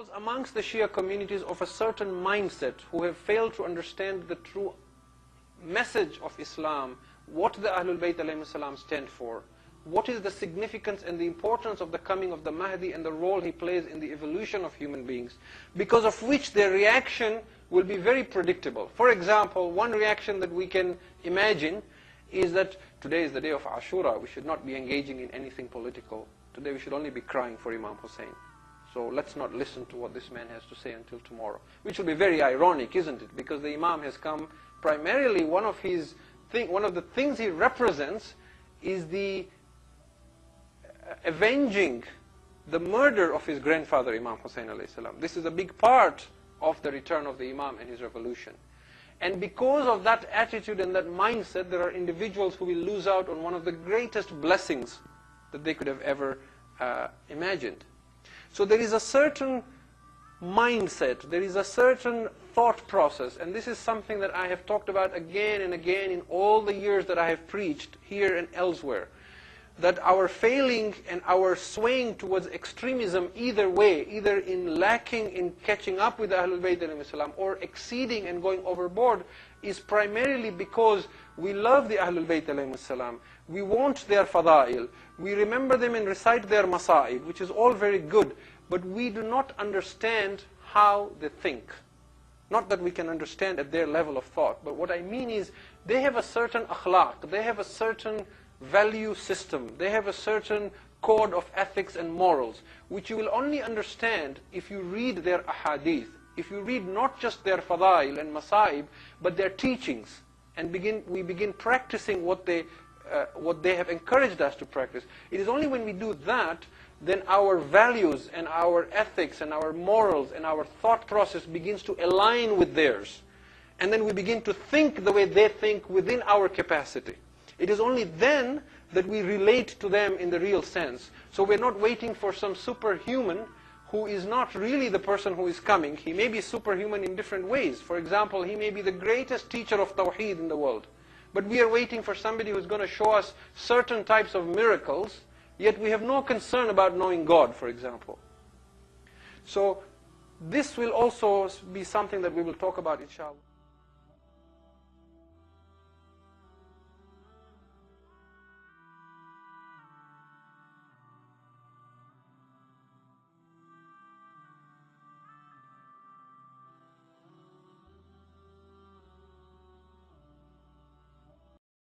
individuals amongst the Shia communities of a certain mindset who have failed to understand the true message of Islam, what the Ahlul Bayt alayhi salam stand for, what is the significance and the importance of the coming of the Mahdi and the role he plays in the evolution of human beings, because of which their reaction will be very predictable. For example, one reaction that we can imagine is that today is the day of Ashura, we should not be engaging in anything political. Today we should only be crying for Imam Hussein. So let's not listen to what this man has to say until tomorrow. Which will be very ironic, isn't it? Because the Imam has come, primarily one of the things he represents is the avenging the murder of his grandfather, Imam Hussein alayhi salam. This is a big part of the return of the Imam and his revolution. And because of that attitude and that mindset, there are individuals who will lose out on one of the greatest blessings that they could have ever imagined. So there is a certain mindset, there is a certain thought process, and this is something that I have talked about again and again in all the years that I have preached here and elsewhere, that our failing and our swaying towards extremism either way, either in lacking in catching up with the Ahlul Bayt alayhi salam or exceeding and going overboard, is primarily because we love the Ahlul Bayt alayhi salam. We want their fada'il. We remember them and recite their masa'ib, which is all very good, but we do not understand how they think. Not that we can understand at their level of thought, but what I mean is they have a certain akhlaq, they have a certain value system, they have a certain code of ethics and morals, which you will only understand if you read their ahadith, if you read not just their fadail and masaib, but their teachings, and we begin practicing what they have encouraged us to practice. It is only when we do that, then our values and our ethics and our morals and our thought process begins to align with theirs. And then we begin to think the way they think within our capacity. It is only then that we relate to them in the real sense. So we're not waiting for some superhuman who is not really the person who is coming. He may be superhuman in different ways. For example, he may be the greatest teacher of Tawheed in the world. But we are waiting for somebody who's going to show us certain types of miracles, yet we have no concern about knowing God, for example. So this will also be something that we will talk about, inshallah.